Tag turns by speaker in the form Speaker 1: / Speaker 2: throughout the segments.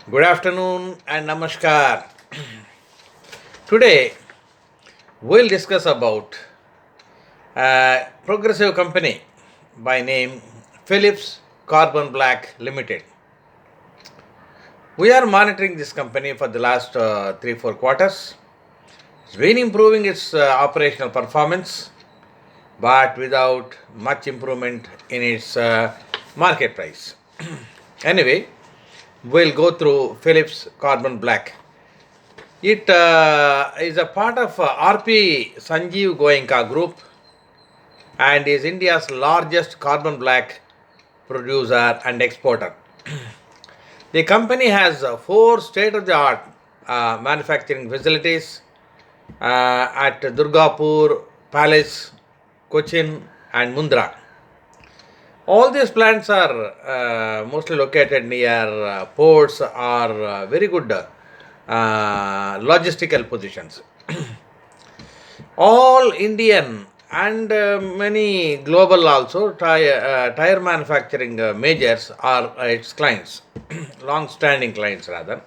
Speaker 1: Good afternoon and namaskar. Today we'll discuss about a progressive company by name Philips Carbon Black Limited. We are monitoring this company for the last 3-4 quarters. It's been improving its operational performance, but without much improvement in its market price. Anyway, we'll go through Philips Carbon Black. It is a part of R.P. Goenka group and is India's largest carbon black producer and exporter. The company has 4 state-of-the-art manufacturing facilities at Durgapur, Palace, Cochin and Mundra. All these plants are mostly located near ports or very good logistical positions. All Indian and many global also tire manufacturing majors are its clients, long-standing clients rather.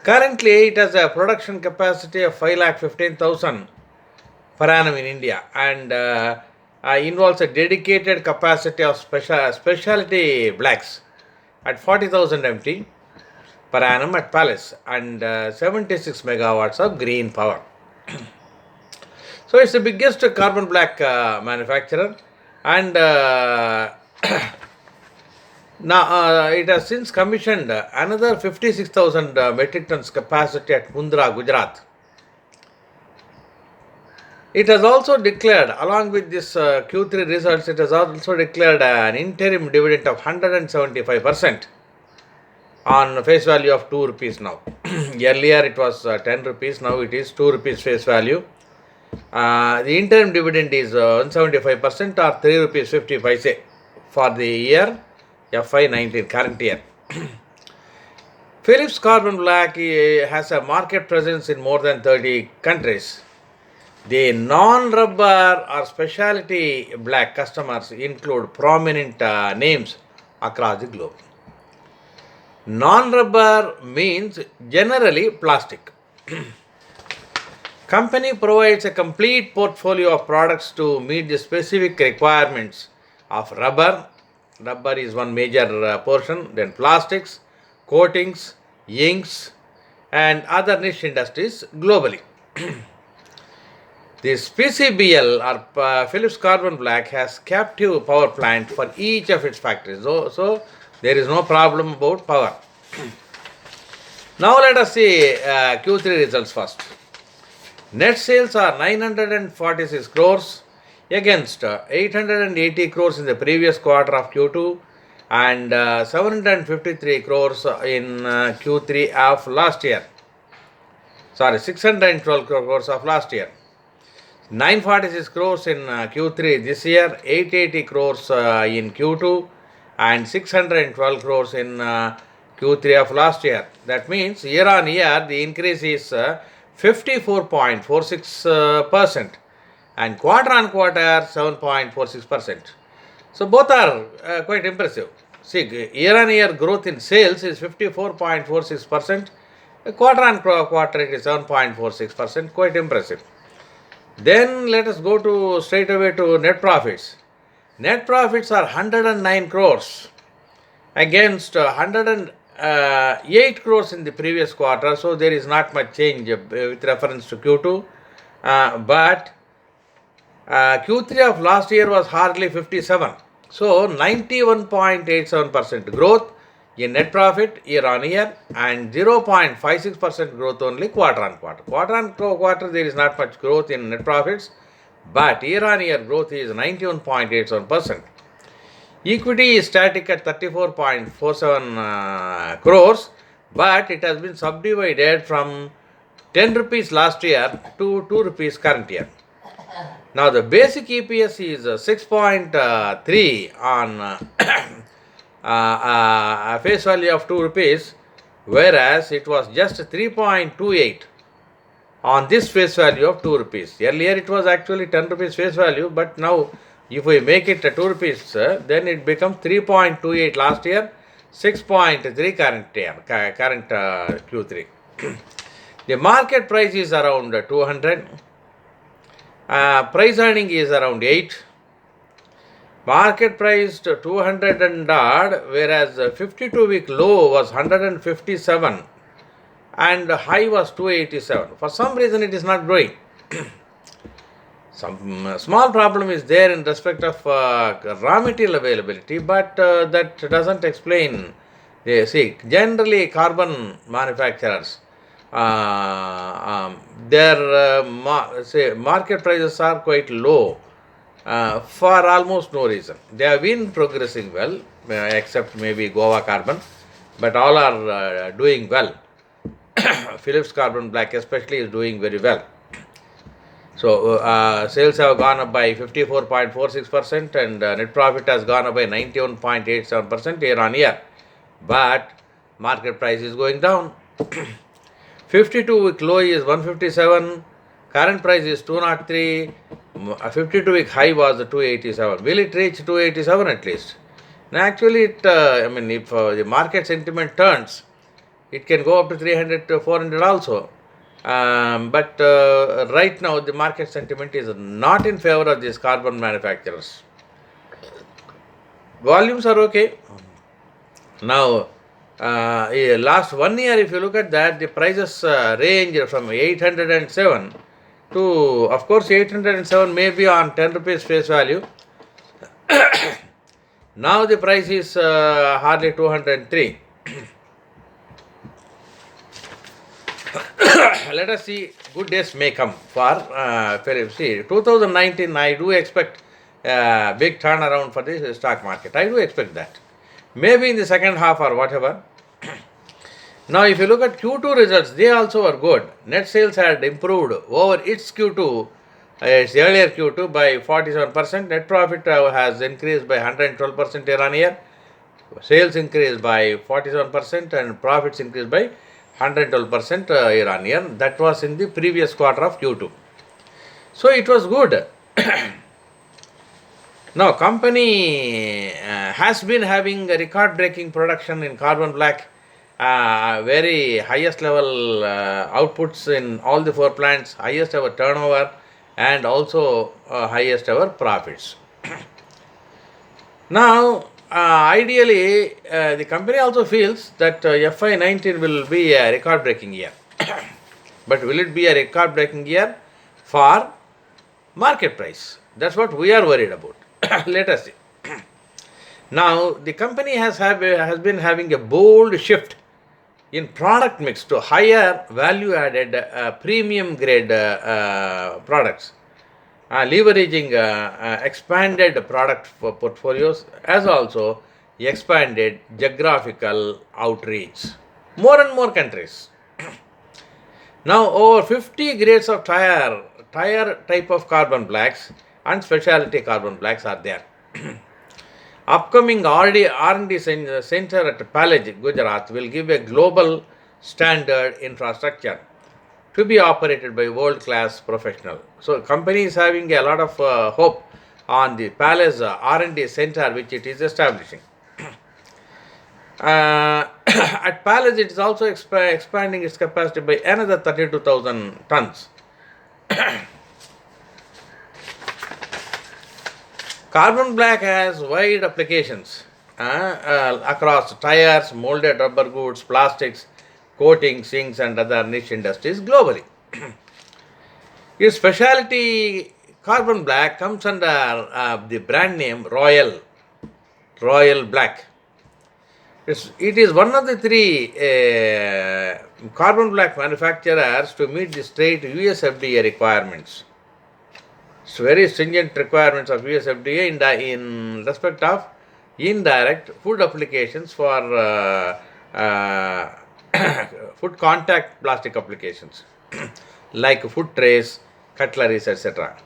Speaker 1: Currently, it has a production capacity of 5,15,000 per annum in India and involves a dedicated capacity of specialty blacks at 40,000 MT per annum at Palace and 76 megawatts of green power. So it's the biggest carbon black manufacturer, and now it has since commissioned another 56,000 metric tons capacity at Mundra, Gujarat. It has also declared, along with this Q3 results, it has also declared an interim dividend of 175% on face value of 2 rupees now. Earlier it was 10 rupees, now it is 2 rupees face value. The interim dividend is 175% or 3 rupees 50 paise for the year FY19 current year. Philips Carbon Black has a market presence in more than 30 countries. The non-rubber or specialty black customers include prominent names across the globe. Non-rubber means generally plastic. Company provides a complete portfolio of products to meet the specific requirements of rubber. Rubber is one major portion, then plastics, coatings, inks, and other niche industries globally. This PCBL or Philips Carbon Black has captive power plant for each of its factories. So there is no problem about power. Now let us see Q3 results first. Net sales are 946 crores against 880 crores in the previous quarter of Q2 and 753 crores in Q3 of last year. 612 crores of last year. 946 crores in Q3 this year, 880 crores in Q2 and 612 crores in Q3 of last year. That means year on year the increase is 54.46% and quarter on quarter 7.46%. So both are quite impressive. See, year on year growth in sales is 54.46%, quarter on quarter it is 7.46%, quite impressive. Then let us go to straight away to net profits. Net profits are 109 crores against 108 crores in the previous quarter, so there is not much change with reference to Q2. But Q3 of last year was hardly 57. So 91.87% growth in net profit year on year and 0.56% growth only quarter on quarter. Quarter on quarter there is not much growth in net profits, but year on year growth is 91.87%. Equity is static at 34.47 crores, but it has been subdivided from 10 rupees last year to 2 rupees current year. Now the basic EPS is 6.3 on a face value of 2 rupees, whereas it was just 3.28 on this face value of 2 rupees. Earlier it was actually 10 rupees face value, but now if we make it 2 rupees, then it becomes 3.28 last year, 6.3 current Q3. The market price is around 200. Price earning is around 8. Market price to 200 and odd, whereas 52-week low was 157 and high was 287. For some reason it is not growing. Some small problem is there in respect of raw material availability, but that doesn't explain. See, generally carbon manufacturers, their market prices are quite low for almost no reason. They have been progressing well, except maybe Goa Carbon, but all are doing well. Philips Carbon Black especially is doing very well. So sales have gone up by 54.46% and net profit has gone up by 91.87% year on year. But market price is going down. 52-week low is 157, current price is 203, 52-week high was 287. Will it reach 287 at least? Now actually, if the market sentiment turns, it can go up to 300 to 400 also. But right now, the market sentiment is not in favor of these carbon manufacturers. Volumes are okay. Now, last 1 year, if you look at that, the prices range from 807 to, of course, 807 may be on 10 rupees face value. Now the price is hardly 203. Let us see, good days may come for Philips. See, 2019, I do expect big turnaround for the stock market. I do expect that. Maybe in the second half or whatever. Now, if you look at Q2 results, they also are good. Net sales had improved over its Q2, its earlier Q2 by 47%. Net profit has increased by 112% year on year. Sales increased by 47% and profits increased by 112% year on year. That was in the previous quarter of Q2. So it was good. Now, company has been having a record-breaking production in carbon black, very highest level outputs in all the 4 plants, highest ever turnover, and also highest ever profits. Now, ideally, the company also feels that FY19 will be a record-breaking year. But will it be a record-breaking year for market price? That's what we are worried about. Let us see. Now, the company has been having a bold shift in product mix to higher value-added premium grade products, leveraging expanded product portfolios as also expanded geographical outreach. More and more countries. Now, over 50 grades of tire type of carbon blacks and specialty carbon blacks are there. Upcoming R&D center at Palej, Gujarat will give a global standard infrastructure to be operated by world-class professionals. So, company is having a lot of hope on the Palej R&D center which it is establishing. At Palej, it is also expanding its capacity by another 32,000 tons. Carbon black has wide applications across tires, molded rubber goods, plastics, coatings, inks, and other niche industries globally. Its specialty carbon black comes under the brand name Royal Black. It is one of the 3 carbon black manufacturers to meet the straight US FDA requirements. It's very stringent requirements of US FDA in respect of indirect food applications for food contact plastic applications like food trays, cutleries, etc.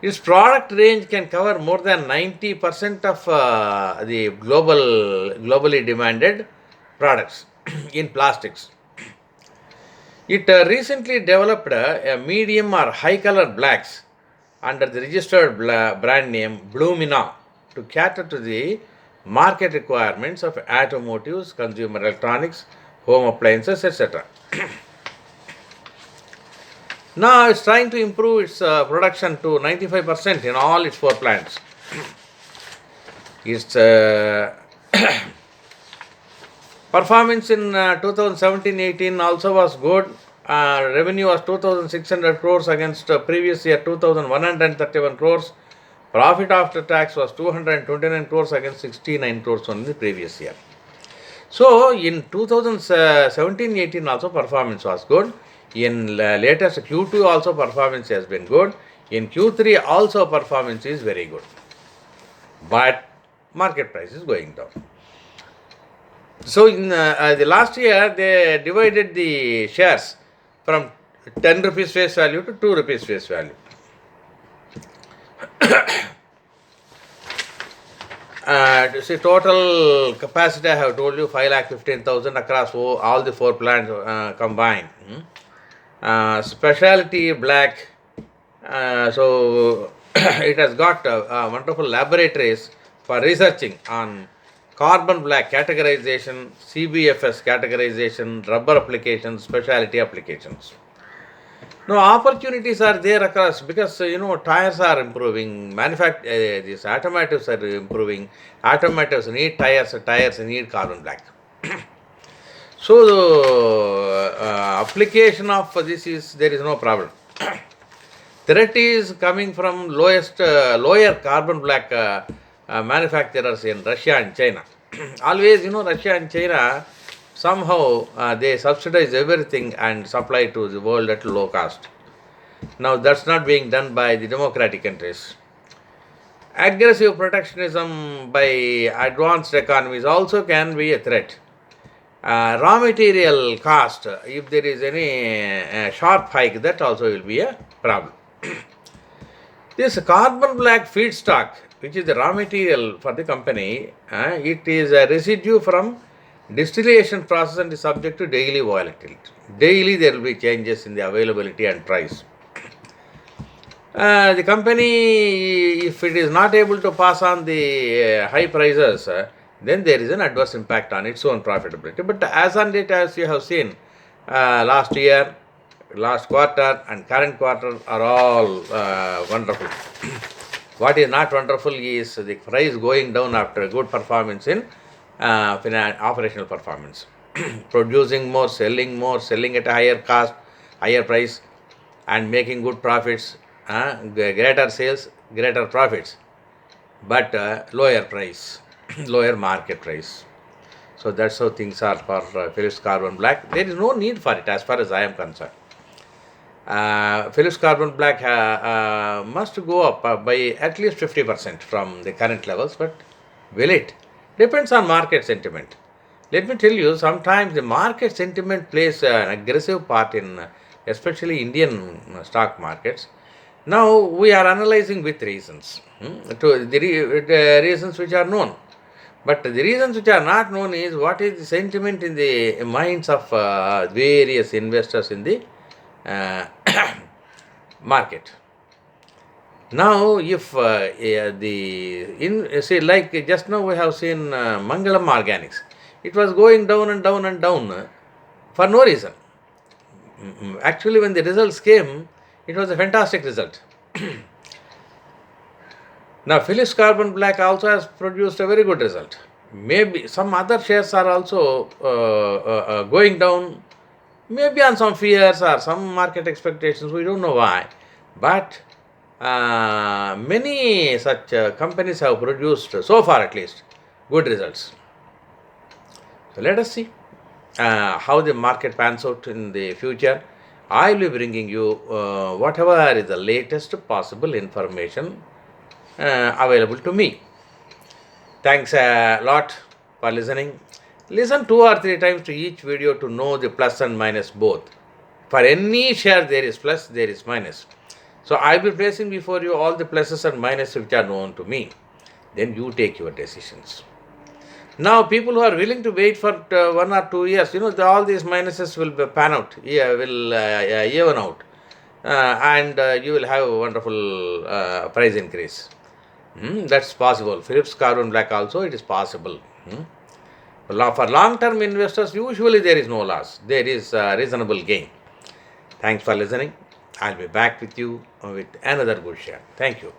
Speaker 1: Its product range can cover more than 90% of the globally demanded products in plastics. It recently developed a medium or high color blacks under the registered brand name Blumina to cater to the market requirements of automotives, consumer electronics, home appliances, etc. Now it's trying to improve its production to 95% in all its 4 plants. Its performance in 2017-18 also was good. Revenue was 2,600 crores against previous year 2,131 crores. Profit after tax was 229 crores against 69 crores on the previous year. So in 2017-18 also performance was good. In latest Q2 also performance has been good. In Q3 also performance is very good. But market price is going down. So in the last year they divided the shares from 10 rupees face value to 2 rupees face value. See, total capacity I have told you 5,15,000 across all the 4 plants combined. Specialty black, so it has got wonderful laboratories for researching on carbon black categorization, CBFS categorization, rubber applications, specialty applications. No, opportunities are there across because tires are improving, these automotives are improving, automotives need tires, tires need carbon black. So the application of this is, there is no problem. Threat is coming from lower carbon black manufacturers in Russia and China. Always, Russia and China, somehow they subsidize everything and supply to the world at low cost. Now that's not being done by the democratic countries. Aggressive protectionism by advanced economies also can be a threat. Raw material cost, if there is any sharp hike, that also will be a problem. This carbon black feedstock, which is the raw material for the company, it is a residue from distillation process and is subject to daily volatility. Daily there will be changes in the availability and price. The company, if it is not able to pass on the high prices, then there is an adverse impact on its own profitability. But as on date, as you have seen, last year, last quarter and current quarter are all wonderful. What is not wonderful is the price going down after a good performance in operational performance. Producing more, selling at a higher cost, higher price, and making good profits, greater sales, greater profits, but lower price, lower market price. So that's how things are for Philips Carbon Black. There is no need for it as far as I am concerned. Philips Carbon Black must go up by at least 50% from the current levels, but will it? Depends on market sentiment. Let me tell you, sometimes the market sentiment plays an aggressive part in especially Indian stock markets. Now we are analyzing with reasons, to the reasons which are known. But the reasons which are not known is what is the sentiment in the minds of various investors in the market. Now, if say like just now we have seen Mangalam Organics, it was going down and down and down for no reason. Actually, when the results came, it was a fantastic result. Now, Philips Carbon Black also has produced a very good result. Maybe some other shares are also going down, maybe on some fears or some market expectations, we don't know why. But many such companies have produced, so far at least, good results. So let us see how the market pans out in the future. I will be bringing you whatever is the latest possible information available to me. Thanks a lot for listening. Listen 2 or 3 times to each video to know the plus and minus both. For any share there is plus, there is minus. So I will be placing before you all the pluses and minuses which are known to me. Then you take your decisions. Now people who are willing to wait for 1 or 2 years, all these minuses will pan out, will even out, and you will have a wonderful price increase. That's possible. Philips Carbon Black also it is possible. For long-term investors, usually there is no loss. There is reasonable gain. Thanks for listening. I'll be back with you with another good share. Thank you.